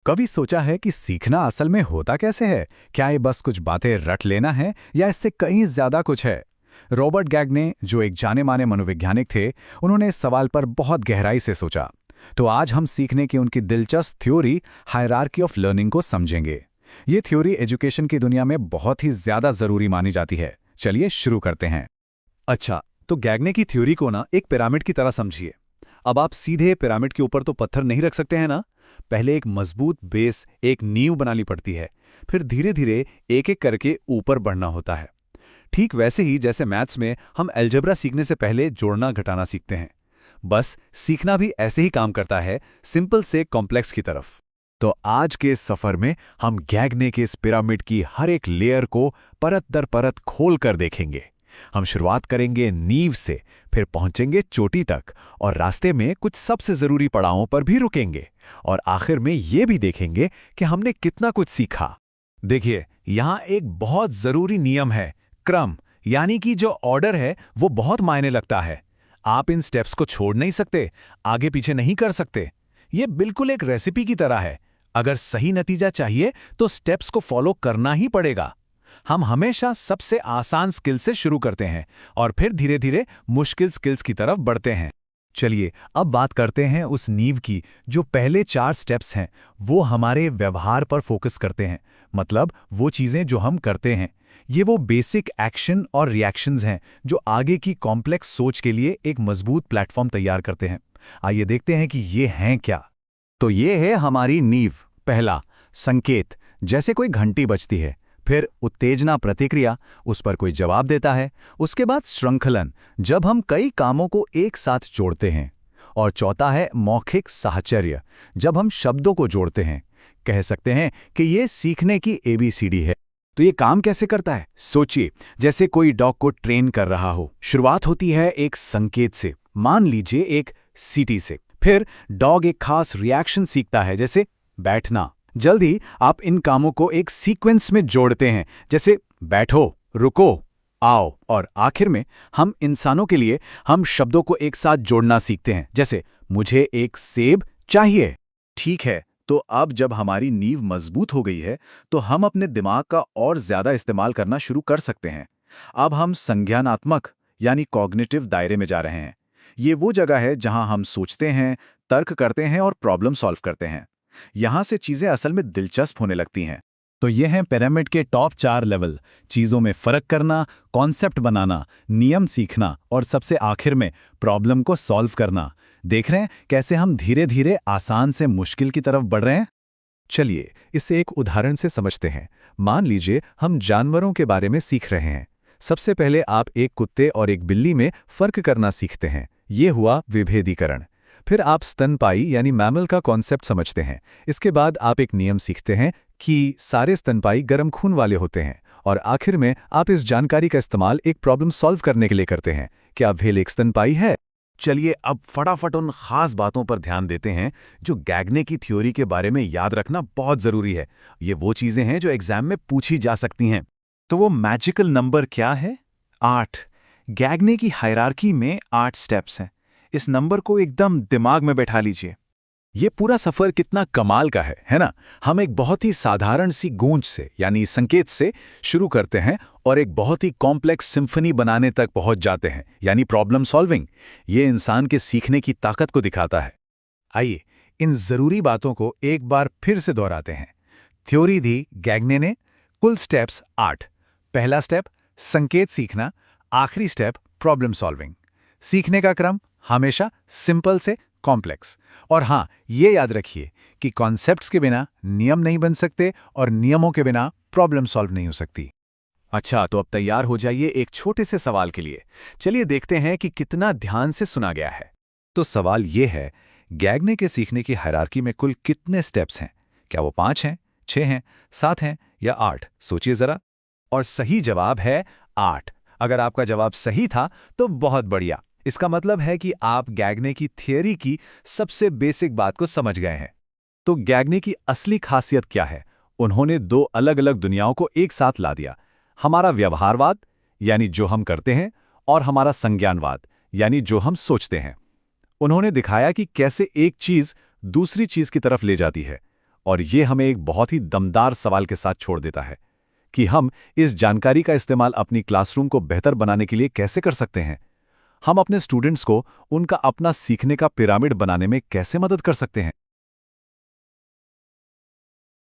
कभी सोचा है कि सीखना असल में होता कैसे है? क्या ये बस कुछ बातें रट लेना है या इससे कहीं ज्यादा कुछ है? रॉबर्ट गैग्ने, जो एक जाने माने मनोवैज्ञानिक थे, उन्होंने इस सवाल पर बहुत गहराई से सोचा। तो आज हम सीखने की उनकी दिलचस्प थ्योरी हायरार्की ऑफ लर्निंग को समझेंगे। ये थ्योरी एजुकेशन की दुनिया में बहुत ही ज्यादा जरूरी मानी जाती है। चलिए शुरू करते हैं। अच्छा, तो गैगने की थ्योरी को ना एक पिरामिड की तरह समझिए। अब आप सीधे पिरामिड के ऊपर तो पत्थर नहीं रख सकते हैं ना। पहले एक मजबूत बेस, एक नींव बनानी पड़ती है। फिर धीरे धीरे एक एक करके ऊपर बढ़ना होता है। ठीक वैसे ही जैसे मैथ्स में हम अलजेब्रा सीखने से पहले जोड़ना घटाना सीखते हैं। बस सीखना भी ऐसे ही काम करता है, सिंपल से कॉम्प्लेक्स की तरफ। तो आज के इस सफर में हम गैग्ने के इस पिरामिड की हर एक लेयर को परत दर परत खोल कर देखेंगे। हम शुरुआत करेंगे नींव से, फिर पहुंचेंगे चोटी तक और रास्ते में कुछ सबसे जरूरी पड़ावों पर भी रुकेंगे और आखिर में ये भी देखेंगे कि हमने कितना कुछ सीखा। देखिए, यहाँ एक बहुत जरूरी नियम है, क्रम, यानी कि जो ऑर्डर है वो बहुत मायने लगता है। आप इन स्टेप्स को छोड़ नहीं सकते, आगे पीछे नहीं कर सकते। ये बिल्कुल एक रेसिपी की तरह है। अगर सही नतीजा चाहिए तो स्टेप्स को फॉलो करना ही पड़ेगा। हम हमेशा सबसे आसान स्किल से शुरू करते हैं और फिर धीरे धीरे मुश्किल स्किल्स की तरफ बढ़ते हैं। चलिए अब बात करते हैं उस नींव की। जो पहले 4 स्टेप्स हैं वो हमारे व्यवहार पर फोकस करते हैं, मतलब वो चीज़ें जो हम करते हैं। ये वो बेसिक एक्शन और रिएक्शंस हैं जो आगे की कॉम्प्लेक्स सोच के लिए एक मजबूत प्लेटफॉर्म तैयार करते हैं। आइए देखते हैं कि ये हैं क्या। तो ये है हमारी नींव। पहला, संकेत, जैसे कोई घंटी बजती है। फिर उत्तेजना प्रतिक्रिया, उस पर कोई जवाब देता है। उसके बाद श्रृंखलन, जब हम कई कामों को एक साथ जोड़ते हैं। और चौथा है मौखिक साहचर्य, जब हम शब्दों को जोड़ते हैं। कह सकते हैं कि ये सीखने की एबीसीडी है। तो ये काम कैसे करता है? सोचिए, जैसे कोई डॉग को ट्रेन कर रहा हो। शुरुआत होती है एक संकेत से, मान लीजिए एक सीटी से। फिर डॉग एक खास रिएक्शन सीखता है, जैसे बैठना। जल्द ही आप इन कामों को एक सीक्वेंस में जोड़ते हैं, जैसे बैठो, रुको, आओ। और आखिर में हम इंसानों के लिए हम शब्दों को एक साथ जोड़ना सीखते हैं, जैसे मुझे एक सेब चाहिए। ठीक है, तो अब जब हमारी नींव मजबूत हो गई है तो हम अपने दिमाग का और ज्यादा इस्तेमाल करना शुरू कर सकते हैं। अब हम संज्ञानात्मक यानी कॉग्निटिव दायरे में जा रहे हैं। ये वो जगह है जहां हम सोचते हैं, तर्क करते हैं और प्रॉब्लम सॉल्व करते हैं। यहां से चीजें असल में दिलचस्प होने लगती हैं। तो ये हैं पिरामिड के टॉप 4 लेवल। चीजों में फर्क करना, कॉन्सेप्ट बनाना, नियम सीखना और सबसे आखिर में प्रॉब्लम को सॉल्व करना। देख रहे हैं कैसे हम धीरे धीरे आसान से मुश्किल की तरफ बढ़ रहे हैं? चलिए इसे एक उदाहरण से समझते हैं। मान लीजिए हम जानवरों के बारे में सीख रहे हैं। सबसे पहले आप एक कुत्ते और एक बिल्ली में फर्क करना सीखते हैं। ये हुआ विभेदीकरण। फिर आप स्तनपायी यानी मैमल का कॉन्सेप्ट समझते हैं। इसके बाद आप एक नियम सीखते हैं कि सारे स्तनपायी गर्म खून वाले होते हैं। और आखिर में आप इस जानकारी का इस्तेमाल एक प्रॉब्लम सॉल्व करने के लिए करते हैं। क्या व्हेल एक स्तनपायी है? चलिए अब फटाफट उन खास बातों पर ध्यान देते हैं जो गैग्ने की थ्योरी के बारे में याद रखना बहुत जरूरी है। ये वो चीजें हैं जो एग्जाम में पूछी जा सकती हैं। तो वो मैजिकल नंबर क्या है? 8। गैग्ने की हायरार्की में 8 स्टेप्स हैं। इस नंबर को एकदम दिमाग में बैठा लीजिए। ये पूरा सफर कितना कमाल का है ना? हम एक बहुत ही साधारण सी गूंज से यानी संकेत से शुरू करते हैं और एक बहुत ही कॉम्प्लेक्स सिम्फनी बनाने तक पहुंच जाते हैं, यानी प्रॉब्लम सॉल्विंग। ये इंसान के सीखने की ताकत को दिखाता है। आइए इन जरूरी बातों को एक बार फिर से दोहराते हैं। थ्योरी दी गैग्ने ने, कुल स्टेप्स 8। पहला स्टेप संकेत सीखना, आखिरी स्टेप प्रॉब्लम सॉल्विंग। सीखने का क्रम हमेशा सिंपल से कॉम्प्लेक्स। और हाँ, ये याद रखिए कि कॉन्सेप्ट्स के बिना नियम नहीं बन सकते और नियमों के बिना प्रॉब्लम सॉल्व नहीं हो सकती। अच्छा, तो अब तैयार हो जाइए एक छोटे से सवाल के लिए। चलिए देखते हैं कि कितना ध्यान से सुना गया है। तो सवाल ये है, गैग्ने के सीखने की हायरार्की में कुल कितने स्टेप्स हैं? क्या वो 5 हैं, 6 हैं, 7 हैं या 8? सोचिए जरा। और सही जवाब है 8। अगर आपका जवाब सही था तो बहुत बढ़िया। इसका मतलब है कि आप गैग्ने की थियरी की सबसे बेसिक बात को समझ गए हैं। तो गैग्ने की असली खासियत क्या है? उन्होंने 2 अलग अलग दुनियाओं को एक साथ ला दिया। हमारा व्यवहारवाद, यानी जो हम करते हैं, और हमारा संज्ञानवाद, यानी जो हम सोचते हैं। उन्होंने दिखाया कि कैसे एक चीज दूसरी चीज की तरफ ले जाती है। और ये हमें एक बहुत ही दमदार सवाल के साथ छोड़ देता है कि हम इस जानकारी का इस्तेमाल अपनी क्लासरूम को बेहतर बनाने के लिए कैसे कर सकते हैं। हम अपने स्टूडेंट्स को उनका अपना सीखने का पिरामिड बनाने में कैसे मदद कर सकते हैं।